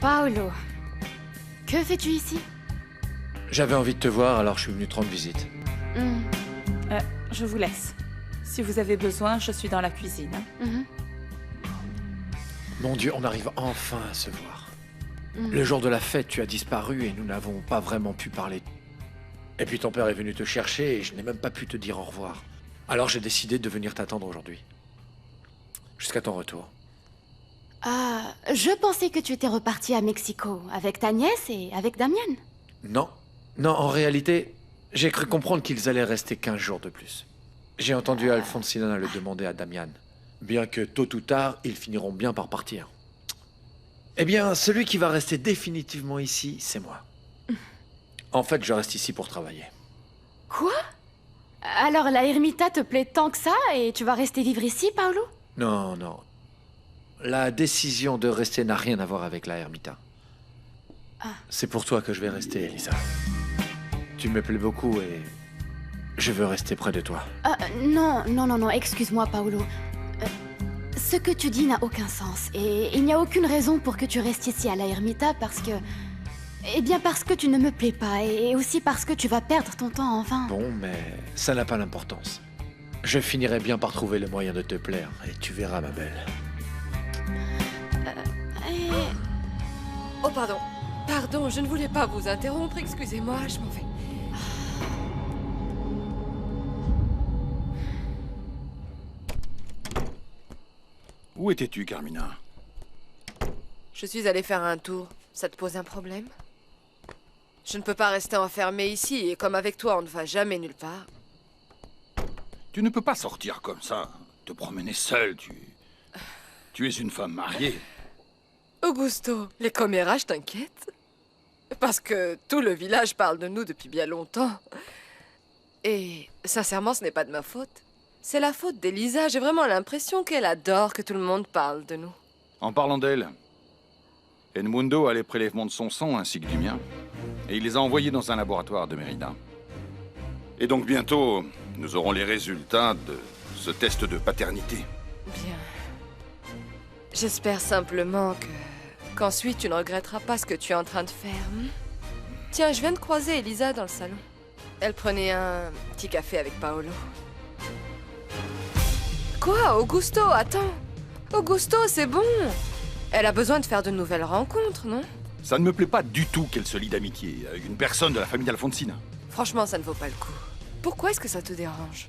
Paolo, que fais-tu ici? J'avais envie de te voir, alors je suis venu te rendre visite. Je vous laisse. Si vous avez besoin, je suis dans la cuisine. Mhm. Mon Dieu, on arrive enfin à se voir. Le jour de la fête, tu as disparu et nous n'avons pas vraiment pu parler. Et puis ton père est venu te chercher et je n'ai même pas pu te dire au revoir. Alors j'ai décidé de venir t'attendre aujourd'hui. Jusqu'à ton retour. Ah, je pensais que tu étais reparti à Mexico avec ta nièce et avec Damien. Non. Non, en réalité, j'ai cru comprendre qu'ils allaient rester 15 jours de plus. J'ai entendu Alfonsina le demander à Damian. Bien que tôt ou tard, ils finiront bien par partir. Eh bien, celui qui va rester définitivement ici, c'est moi. En fait, je reste ici pour travailler. Quoi? Alors la ermita te plaît tant que ça et tu vas rester vivre ici, Paolo? Non, non. La décision de rester n'a rien à voir avec la ermita. C'est pour toi que je vais rester, Elisa. Tu me plais beaucoup et je veux rester près de toi. Non, excuse-moi, Paolo. Ce que tu dis n'a aucun sens et il n'y a aucune raison pour que tu restes ici à la ermita parce que... Eh bien parce que tu ne me plais pas et aussi parce que tu vas perdre ton temps en vain. Bon, mais ça n'a pas d'importance. Je finirai bien par trouver le moyen de te plaire et tu verras, ma belle. Oh, pardon. Pardon, je ne voulais pas vous interrompre, excusez-moi, je m'en vais. Où étais-tu, Carmina? Je suis allée faire un tour. Ça te pose un problème? Je ne peux pas rester enfermée ici, et comme avec toi, on ne va jamais nulle part. Tu ne peux pas sortir comme ça, te promener seule, Tu es une femme mariée. Augusto, les commérages t'inquiètent? Parce que tout le village parle de nous depuis bien longtemps. Et sincèrement, ce n'est pas de ma faute. C'est la faute d'Elisa. J'ai vraiment l'impression qu'elle adore que tout le monde parle de nous. En parlant d'elle, Edmundo a les prélèvements de son sang ainsi que du mien, et il les a envoyés dans un laboratoire de Mérida. Et donc bientôt, nous aurons les résultats de ce test de paternité. Bien. J'espère simplement qu'ensuite tu ne regretteras pas ce que tu es en train de faire. Tiens, je viens de croiser Elisa dans le salon. Elle prenait un petit café avec Paolo. Quoi, Augusto, attends. Augusto, c'est bon. Elle a besoin de faire de nouvelles rencontres, non? Ça ne me plaît pas du tout qu'elle se lie d'amitié avec une personne de la famille d'Alfonsina. Franchement, ça ne vaut pas le coup. Pourquoi est-ce que ça te dérange?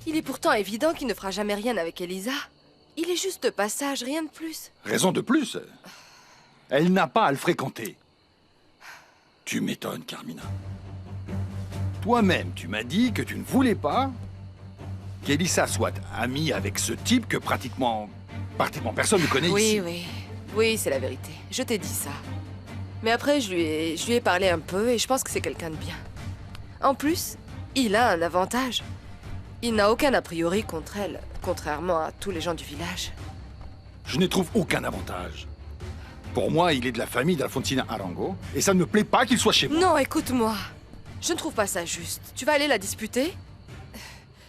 Il est pourtant évident qu'il ne fera jamais rien avec Elisa. Il est juste de passage, rien de plus. Raison de plus. Elle n'a pas à le fréquenter. Tu m'étonnes, Carmina. Toi-même, tu m'as dit que tu ne voulais pas qu'Elisa soit amie avec ce type que pratiquement personne ne connaît ici. Oui, c'est la vérité. Je t'ai dit ça. Mais après, je lui ai parlé un peu et je pense que c'est quelqu'un de bien. En plus, il a un avantage. Il n'a aucun a priori contre elle, contrairement à tous les gens du village. Je n'y trouve aucun avantage. Pour moi, il est de la famille d'Alfonsina Arango, et ça ne me plaît pas qu'il soit chez moi. Non, écoute-moi. Je ne trouve pas ça juste. Tu vas aller la disputer?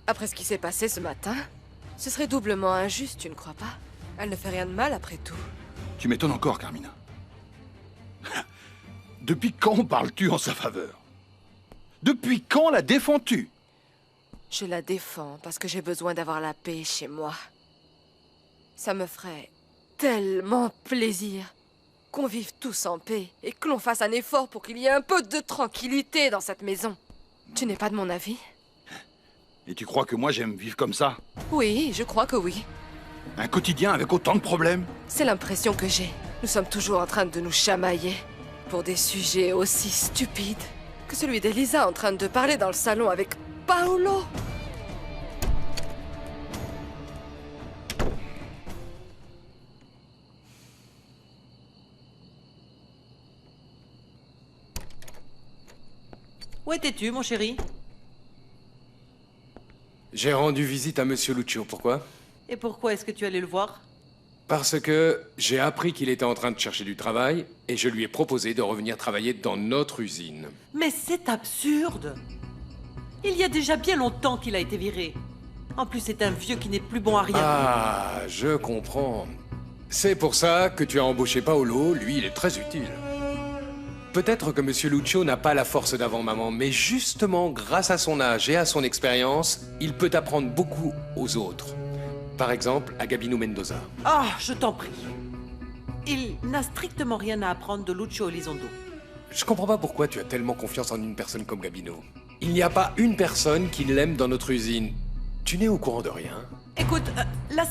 Après ce qui s'est passé ce matin, ce serait doublement injuste, tu ne crois pas? Elle ne fait rien de mal après tout. Tu m'étonnes encore, Carmina. Depuis quand parles-tu en sa faveur? Depuis quand la défends-tu? Je la défends parce que j'ai besoin d'avoir la paix chez moi. Ça me ferait tellement plaisir qu'on vive tous en paix et que l'on fasse un effort pour qu'il y ait un peu de tranquillité dans cette maison. Tu n'es pas de mon avis? Et tu crois que moi j'aime vivre comme ça? Oui, je crois que oui. Un quotidien avec autant de problèmes? C'est l'impression que j'ai. Nous sommes toujours en train de nous chamailler pour des sujets aussi stupides que celui d'Elisa en train de parler dans le salon avec Paolo. Où étais-tu, mon chéri? J'ai rendu visite à Monsieur Lucio. Pourquoi? Et pourquoi est-ce que tu allais le voir? Parce que j'ai appris qu'il était en train de chercher du travail et je lui ai proposé de revenir travailler dans notre usine. Mais c'est absurde! Il y a déjà bien longtemps qu'il a été viré. En plus, c'est un vieux qui n'est plus bon à rien. Ah, je comprends. C'est pour ça que tu as embauché Paolo, lui il est très utile. Peut-être que Monsieur Lucio n'a pas la force d'avant maman, mais justement, grâce à son âge et à son expérience, il peut apprendre beaucoup aux autres. Par exemple, à Gabino Mendoza. Ah, je t'en prie. Il n'a strictement rien à apprendre de Lucio Elizondo. Je comprends pas pourquoi tu as tellement confiance en une personne comme Gabino. Il n'y a pas une personne qui l'aime dans notre usine. Tu n'es au courant de rien. Écoute, la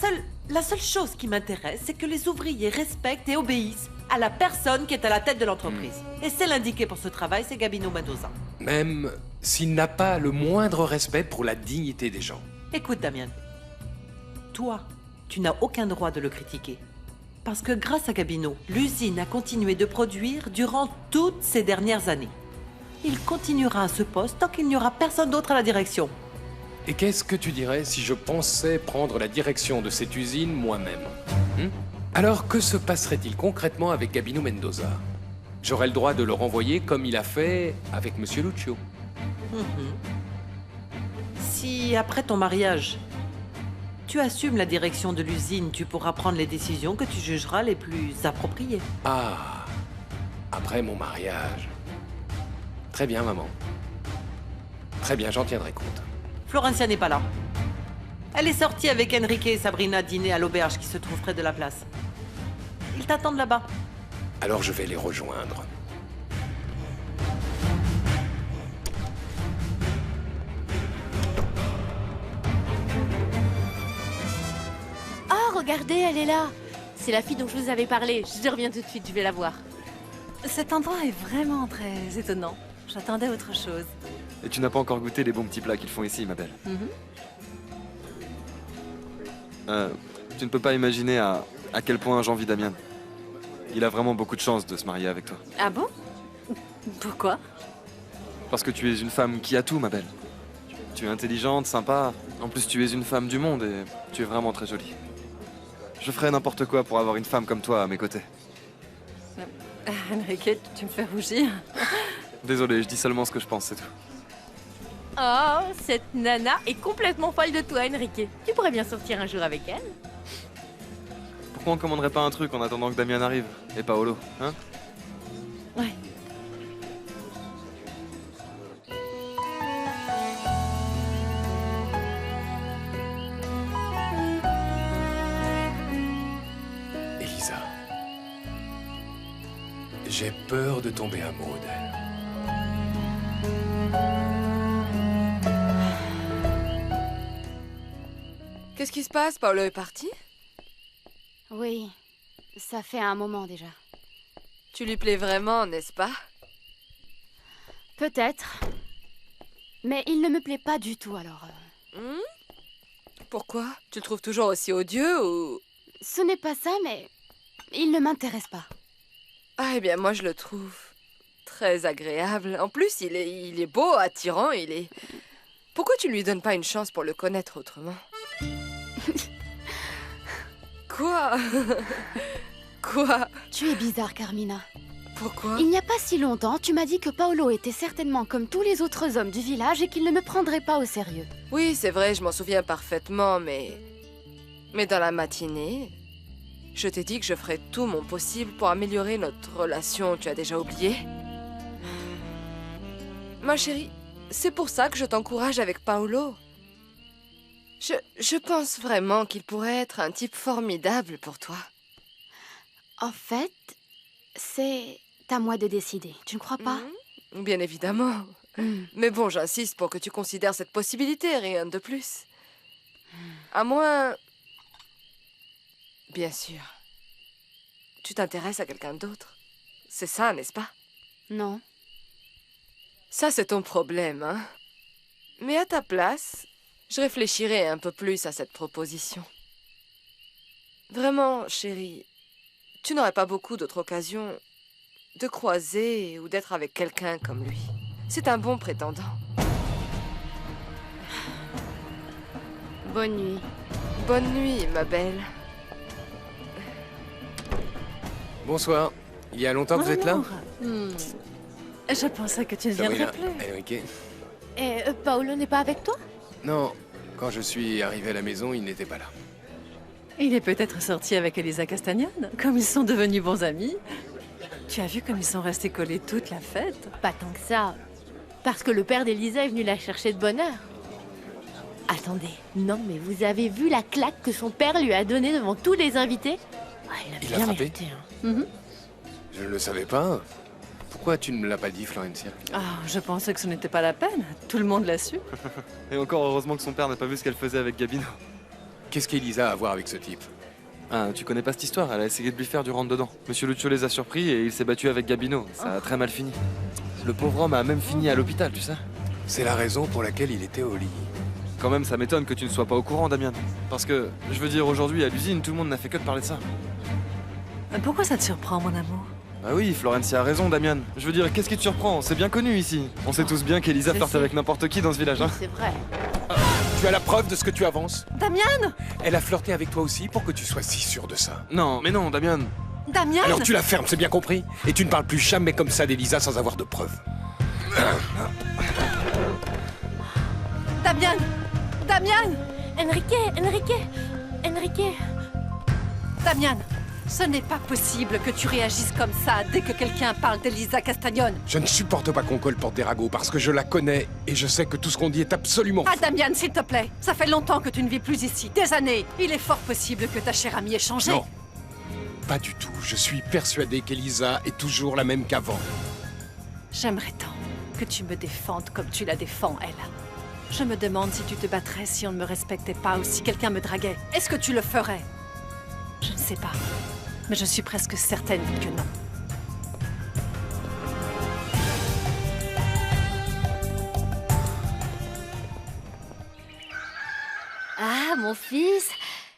seule chose qui m'intéresse, c'est que les ouvriers respectent et obéissent à la personne qui est à la tête de l'entreprise. Et celle indiquée pour ce travail, c'est Gabino Mendoza. Même s'il n'a pas le moindre respect pour la dignité des gens. Écoute, Damien, toi, tu n'as aucun droit de le critiquer. Parce que grâce à Gabino, l'usine a continué de produire durant toutes ces dernières années. Il continuera à ce poste tant qu'il n'y aura personne d'autre à la direction. Et qu'est-ce que tu dirais si je pensais prendre la direction de cette usine moi-même? Alors que se passerait-il concrètement avec Gabino Mendoza? J'aurais le droit de le renvoyer comme il a fait avec Monsieur Lucio. Si, après ton mariage, tu assumes la direction de l'usine, tu pourras prendre les décisions que tu jugeras les plus appropriées. Ah, après mon mariage. Très bien, maman. Très bien, j'en tiendrai compte. Florencia n'est pas là. Elle est sortie avec Enrique et Sabrina dîner à l'auberge qui se trouve près de la place. Ils t'attendent là-bas. Alors je vais les rejoindre. Oh, regardez, elle est là. C'est la fille dont je vous avais parlé. Je reviens tout de suite, je vais la voir. Cet endroit est vraiment très étonnant. J'attendais autre chose. Et tu n'as pas encore goûté les bons petits plats qu'ils font ici, ma belle. Tu ne peux pas imaginer à quel point j'envie Damien. Il a vraiment beaucoup de chance de se marier avec toi. Ah bon? Pourquoi? Parce que tu es une femme qui a tout, ma belle. Tu es intelligente, sympa. En plus, tu es une femme du monde et tu es vraiment très jolie. Je ferais n'importe quoi pour avoir une femme comme toi à mes côtés. Enrique, tu me fais rougir. Désolé, je dis seulement ce que je pense, c'est tout. Oh, cette nana est complètement folle de toi, Enrique. Tu pourrais bien sortir un jour avec elle. Pourquoi on commanderait pas un truc en attendant que Damien arrive? Et Paolo, hein? Ouais. Elisa. J'ai peur de tomber amoureux d'elle. Qu'est-ce qui se passe? Paolo est parti? Oui, ça fait un moment déjà. Tu lui plais vraiment, n'est-ce pas? Peut-être. Mais il ne me plaît pas du tout, alors... Pourquoi? Tu le trouves toujours aussi odieux ou... Ce n'est pas ça, mais... il ne m'intéresse pas. Ah, eh bien, moi, je le trouve très agréable. En plus, il est beau, attirant, il est... Pourquoi tu lui donnes pas une chance pour le connaître autrement? Quoi? Quoi? Tu es bizarre, Carmina. Pourquoi? Il n'y a pas si longtemps, tu m'as dit que Paolo était certainement comme tous les autres hommes du village et qu'il ne me prendrait pas au sérieux. Oui, c'est vrai, je m'en souviens parfaitement, mais... Mais dans la matinée, je t'ai dit que je ferais tout mon possible pour améliorer notre relation, tu as déjà oublié? Ma chérie, c'est pour ça que je t'encourage avec Paolo. Je pense vraiment qu'il pourrait être un type formidable pour toi. En fait, c'est à moi de décider, tu ne crois pas? Bien évidemment. Mais bon, j'insiste pour que tu considères cette possibilité, rien de plus. À moins... Bien sûr. Tu t'intéresses à quelqu'un d'autre. C'est ça, n'est-ce pas? Non. Ça, c'est ton problème, hein? Mais à ta place, je réfléchirai un peu plus à cette proposition. Vraiment, chérie, tu n'aurais pas beaucoup d'autres occasions de croiser ou d'être avec quelqu'un comme lui. C'est un bon prétendant. Bonne nuit. Bonne nuit, ma belle. Bonsoir. Il y a longtemps que vous êtes là? Je pensais que tu ne viendrais Sabrina, plus. Enrique. Et Paolo n'est pas avec toi? Non, quand je suis arrivé à la maison, il n'était pas là. Il est peut-être sorti avec Elisa Castagnon, comme ils sont devenus bons amis. Tu as vu comme ils sont restés collés toute la fête? Pas tant que ça. Parce que le père d'Elisa est venu la chercher de bonne heure. Attendez, non mais vous avez vu la claque que son père lui a donnée devant tous les invités? Il bien a frappé mérité, hein. Je ne le savais pas. Pourquoi tu ne me l'as pas dit, Florencia? Ah, je pensais que ce n'était pas la peine. Tout le monde l'a su. Et encore heureusement que son père n'a pas vu ce qu'elle faisait avec Gabino. Qu'est-ce qu'Elisa a à voir avec ce type? Ah, tu connais pas cette histoire? Elle a essayé de lui faire du rentre-dedans. Monsieur Lucio les a surpris et il s'est battu avec Gabino. Ça a très mal fini. Le pauvre homme a même fini à l'hôpital, tu sais. C'est la raison pour laquelle il était au lit. Quand même, ça m'étonne que tu ne sois pas au courant, Damien. Parce que, je veux dire, aujourd'hui, à l'usine, tout le monde n'a fait que de parler de ça. Pourquoi ça te surprend, mon amour? Bah oui, Florencia a raison, Damien. Je veux dire, qu'est-ce qui te surprend? C'est bien connu ici. On sait tous bien qu'Elisa Je flirte sais. avec n'importe qui dans ce village, hein. C'est vrai. Tu as la preuve de ce que tu avances? Damien! Elle a flirté avec toi aussi pour que tu sois si sûr de ça. Non, mais non, Damien. Damien! Alors tu la fermes, c'est bien compris? Et tu ne parles plus jamais comme ça d'Elisa sans avoir de preuves. Damien! Damien! Enrique! Damien! Ce n'est pas possible que tu réagisses comme ça dès que quelqu'un parle d'Elisa Castagnon. Je ne supporte pas qu'on colporte des ragots parce que je la connais et je sais que tout ce qu'on dit est absolument Ah, faux. Damien, s'il te plaît. Ça fait longtemps que tu ne vis plus ici. Des années. Il est fort possible que ta chère amie ait changé. Non, pas du tout. Je suis persuadé qu'Elisa est toujours la même qu'avant. J'aimerais tant que tu me défendes comme tu la défends, elle. Je me demande si tu te battrais si on ne me respectait pas ou si quelqu'un me draguait. Est-ce que tu le ferais? Je ne sais pas. Mais je suis presque certaine que non. Ah, mon fils,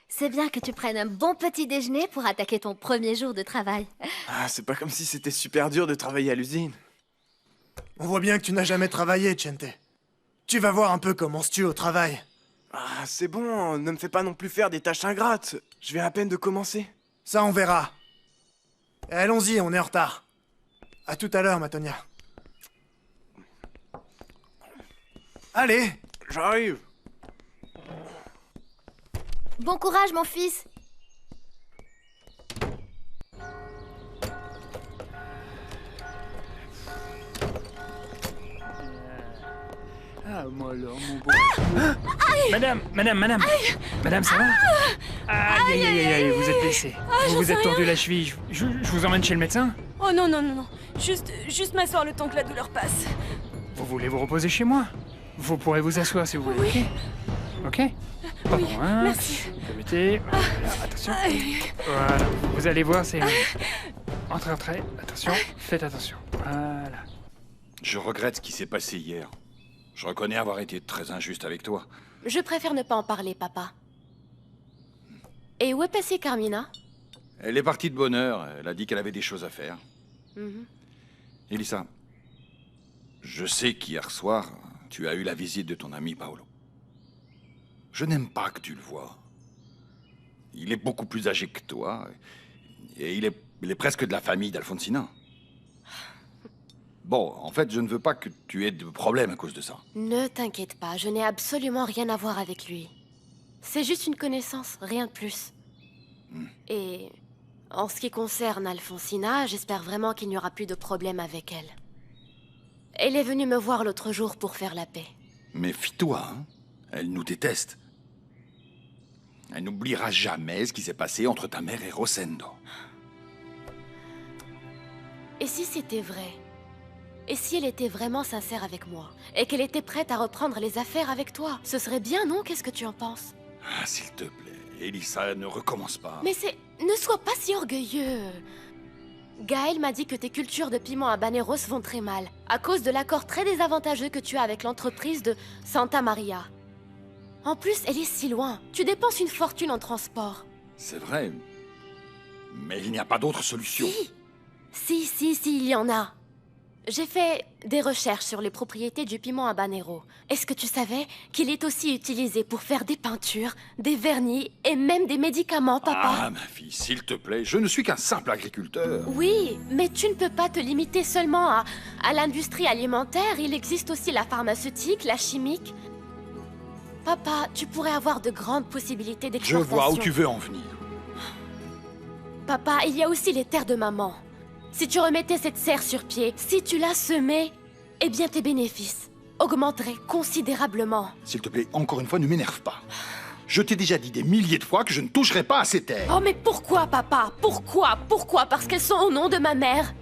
c'est bien que tu prennes un bon petit déjeuner pour attaquer ton premier jour de travail. Ah, c'est pas comme si c'était super dur de travailler à l'usine. On voit bien que tu n'as jamais travaillé, Chente. Tu vas voir un peu comment on se tue au travail. Ah, c'est bon, ne me fais pas non plus faire des tâches ingrates. Je viens à peine de commencer. Ça, on verra. Allons-y, on est en retard. À tout à l'heure, Matonia. Allez, j'arrive. Bon courage, mon fils. Ah, moi alors, mon beau... Madame. Madame, ça va? Aïe, vous êtes blessée. Vous vous êtes tordu la cheville. Je vous emmène chez le médecin? Oh non. Juste m'asseoir le temps que la douleur passe. Vous voulez vous reposer chez moi? Vous pourrez vous asseoir si vous voulez, Oui. ok? Oui, Hein, merci. Mettez, voilà, attention. Voilà, vous allez voir, c'est... Entrez, attention, faites attention. Voilà. Je regrette ce qui s'est passé hier. Je reconnais avoir été très injuste avec toi. Je préfère ne pas en parler, papa. Et où est passée Carmina? Elle est partie de bonne heure. Elle a dit qu'elle avait des choses à faire. Elisa, je sais qu'hier soir, tu as eu la visite de ton ami Paolo. Je n'aime pas que tu le vois. Il est beaucoup plus âgé que toi. Et il est presque de la famille d'Alfonsina. Bon, en fait, je ne veux pas que tu aies de problème à cause de ça. Ne t'inquiète pas, je n'ai absolument rien à voir avec lui. C'est juste une connaissance, rien de plus. Et en ce qui concerne Alfonsina, j'espère vraiment qu'il n'y aura plus de problème avec elle. Elle est venue me voir l'autre jour pour faire la paix. Méfie-toi, hein. Elle nous déteste. Elle n'oubliera jamais ce qui s'est passé entre ta mère et Rosendo. Et si c'était vrai? Et si elle était vraiment sincère avec moi? Et qu'elle était prête à reprendre les affaires avec toi? Ce serait bien, non? Qu'est-ce que tu en penses? Ah, s'il te plaît, Elisa, ne recommence pas. Mais c'est... Ne sois pas si orgueilleux. Gaël m'a dit que tes cultures de piment habaneros vont très mal, à cause de l'accord très désavantageux que tu as avec l'entreprise de Santa Maria. En plus, elle est si loin. Tu dépenses une fortune en transport. C'est vrai. Mais il n'y a pas d'autre solution. Si, il y en a. J'ai fait des recherches sur les propriétés du piment habanero. Est-ce que tu savais qu'il est aussi utilisé pour faire des peintures, des vernis et même des médicaments, papa? Ah, ma fille, s'il te plaît, je ne suis qu'un simple agriculteur. Oui, mais tu ne peux pas te limiter seulement à l'industrie alimentaire. Il existe aussi la pharmaceutique, la chimique. Papa, tu pourrais avoir de grandes possibilités Je d'exportation. vois où tu veux en venir. Papa, il y a aussi les terres de maman. Si tu remettais cette serre sur pied, si tu la semais, eh bien tes bénéfices augmenteraient considérablement. S'il te plaît, encore une fois, ne m'énerve pas. Je t'ai déjà dit des milliers de fois que je ne toucherai pas à ces terres. Oh mais pourquoi, papa? Pourquoi? Pourquoi? Parce qu'elles sont au nom de ma mère?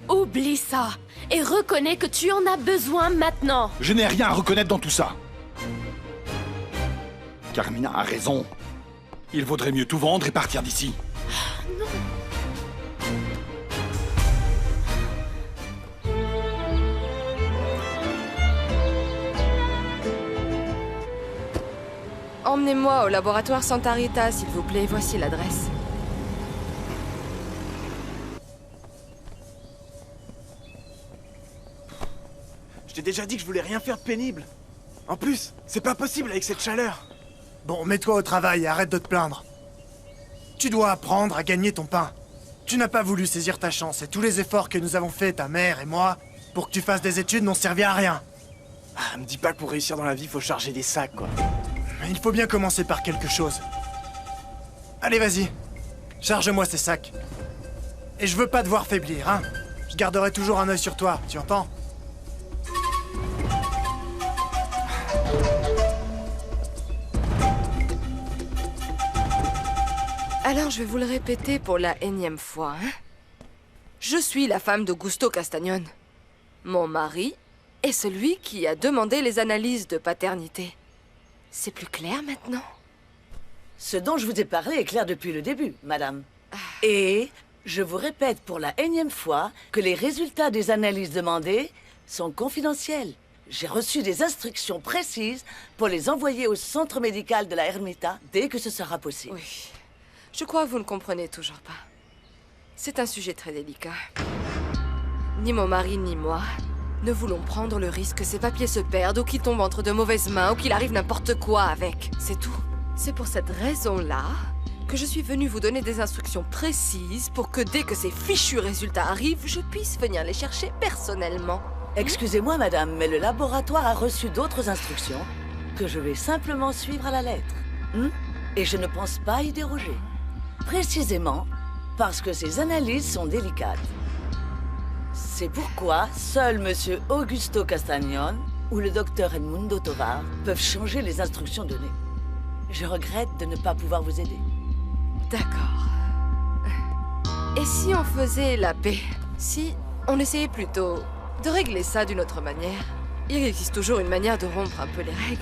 Oublie ça et reconnais que tu en as besoin maintenant. Je n'ai rien à reconnaître dans tout ça. Carmina a raison. Il vaudrait mieux tout vendre et partir d'ici. Non. Emmenez-moi au laboratoire Santa Rita, s'il vous plaît. Voici l'adresse. Je t'ai déjà dit que je voulais rien faire de pénible. En plus, c'est pas possible avec cette chaleur. Bon, mets-toi au travail et arrête de te plaindre. Tu dois apprendre à gagner ton pain. Tu n'as pas voulu saisir ta chance et tous les efforts que nous avons faits, ta mère et moi, pour que tu fasses des études n'ont servi à rien. Ah, me dis pas que pour réussir dans la vie, faut charger des sacs, quoi. Mais il faut bien commencer par quelque chose. Allez, vas-y. Charge-moi ces sacs. Et je veux pas te voir faiblir, hein. Je garderai toujours un œil sur toi, tu entends? Alors je vais vous le répéter pour la énième fois, hein. Je suis la femme d'Augusto Castagnone. Mon mari est celui qui a demandé les analyses de paternité. C'est plus clair maintenant? Ce dont je vous ai parlé est clair depuis le début, madame. Et je vous répète pour la énième fois que les résultats des analyses demandées sont confidentiels. J'ai reçu des instructions précises pour les envoyer au centre médical de la Ermita dès que ce sera possible. Oui. Je crois que vous ne comprenez toujours pas. C'est un sujet très délicat. Ni mon mari ni moi ne voulons prendre le risque que ces papiers se perdent ou qu'ils tombent entre de mauvaises mains ou qu'il arrive n'importe quoi avec. C'est tout. C'est pour cette raison-là que je suis venue vous donner des instructions précises pour que dès que ces fichus résultats arrivent, je puisse venir les chercher personnellement. Excusez-moi, madame, mais le laboratoire a reçu d'autres instructions que je vais simplement suivre à la lettre. Et je ne pense pas y déroger. Précisément parce que ces analyses sont délicates. C'est pourquoi seul monsieur Augusto Castagnone ou le docteur Edmundo Tovar peuvent changer les instructions données. Je regrette de ne pas pouvoir vous aider. D'accord. Et si on faisait la paix? Si on essayait plutôt de régler ça d'une autre manière? Il existe toujours une manière de rompre un peu les règles.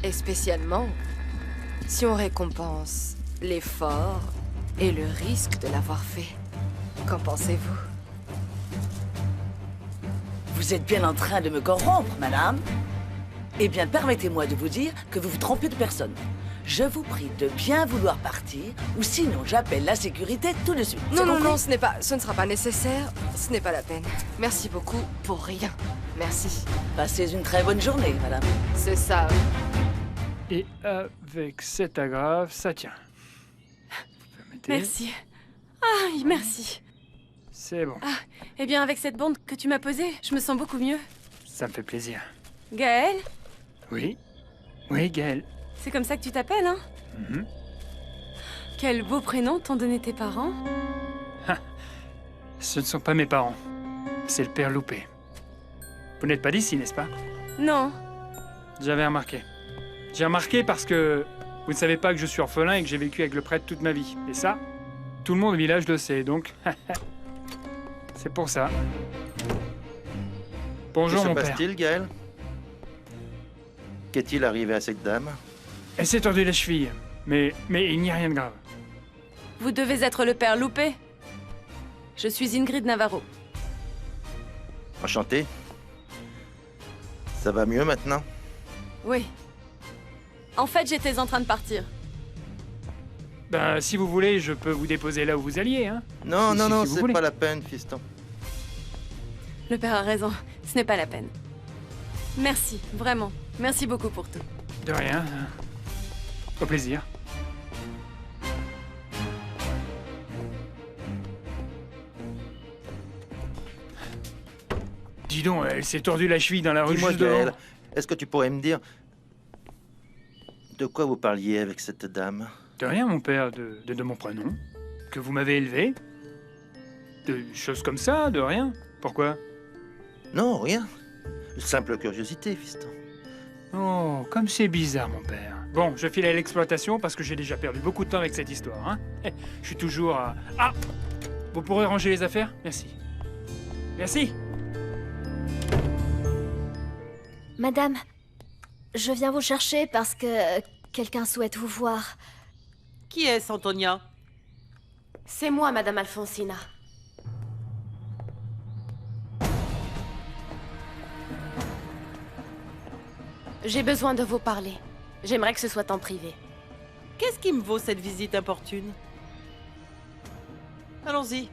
Et spécialement, si on récompense l'effort et le risque de l'avoir fait. Qu'en pensez-vous? Vous êtes bien en train de me corrompre, madame. Eh bien, permettez-moi de vous dire que vous vous trompez de personne. Je vous prie de bien vouloir partir, ou sinon j'appelle la sécurité tout de suite. Non, non, non, ce ne sera pas nécessaire. Ce n'est pas la peine. Merci beaucoup pour rien. Merci. Passez une très bonne journée, madame. C'est ça. Et avec cet agrafe, ça tient. Vous permettez? Merci. Ah, merci. C'est bon. Ah, eh bien, avec cette bande que tu m'as posée, je me sens beaucoup mieux. Ça me fait plaisir. Gaël? Oui? Oui, Gaël. C'est comme ça que tu t'appelles, hein? Quel beau prénom t'ont donné tes parents? Ce ne sont pas mes parents. C'est le père Loupé. Vous n'êtes pas d'ici, n'est-ce pas? Non. J'avais remarqué. J'ai remarqué parce que vous ne savez pas que je suis orphelin et que j'ai vécu avec le prêtre toute ma vie. Et ça, tout le monde au village le sait, donc... C'est pour ça. Bonjour, mon père. Que se passe-t-il, Gaël? Qu'est-il arrivé à cette dame? Elle s'est tordue la cheville, mais il n'y a rien de grave. Vous devez être le père Loupé. Je suis Ingrid Navarro. Enchanté. Ça va mieux maintenant? Oui. En fait, j'étais en train de partir. Ben, si vous voulez, je peux vous déposer là où vous alliez, hein? Non, non, non, c'est voulez. pas la peine, fiston. Le père a raison. Ce n'est pas la peine. Merci, vraiment. Merci beaucoup pour tout. De rien. Au plaisir. Dis donc, elle s'est tordue la cheville dans la rue Dis-moi, juste devant. Gaël, est-ce que tu pourrais me dire... De quoi vous parliez avec cette dame? De rien, mon père, de mon prénom. Que vous m'avez élevé. De choses comme ça, de rien. Pourquoi? Non, rien. Simple curiosité, fiston. Oh, comme c'est bizarre, mon père. Bon, je file à l'exploitation parce que j'ai déjà perdu beaucoup de temps avec cette histoire, hein. Je suis toujours à... Ah! Vous pourrez ranger les affaires? Merci. Merci. Madame, je viens vous chercher parce que quelqu'un souhaite vous voir. Qui est-ce, Antonia? C'est moi, Madame Alfonsina. J'ai besoin de vous parler. J'aimerais que ce soit en privé. Qu'est-ce qui me vaut cette visite importune? Allons-y.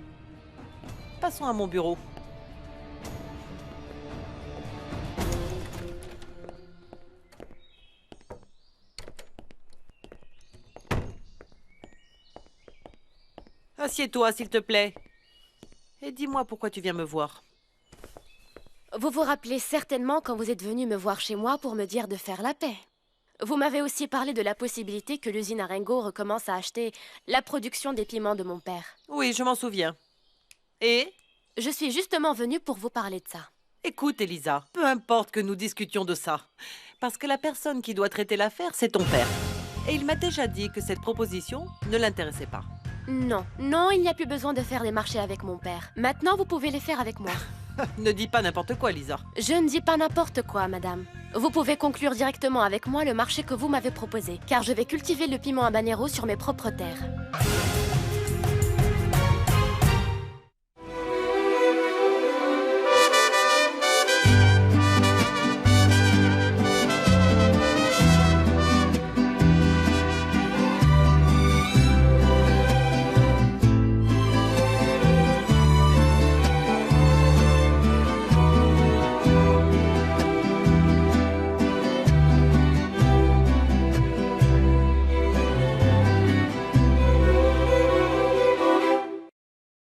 Passons à mon bureau. Assieds-toi, s'il te plaît. Et dis-moi pourquoi tu viens me voir. Vous vous rappelez certainement quand vous êtes venu me voir chez moi pour me dire de faire la paix. Vous m'avez aussi parlé de la possibilité que l'usine Arengo recommence à acheter la production des piments de mon père. Oui, je m'en souviens. Et? Je suis justement venue pour vous parler de ça. Écoute, Elisa, peu importe que nous discutions de ça. Parce que la personne qui doit traiter l'affaire, c'est ton père. Et il m'a déjà dit que cette proposition ne l'intéressait pas. Non, non, il n'y a plus besoin de faire des marchés avec mon père. Maintenant, vous pouvez les faire avec moi. Ne dis pas n'importe quoi, Lisa. Je ne dis pas n'importe quoi, madame. Vous pouvez conclure directement avec moi le marché que vous m'avez proposé, car je vais cultiver le piment habanero sur mes propres terres.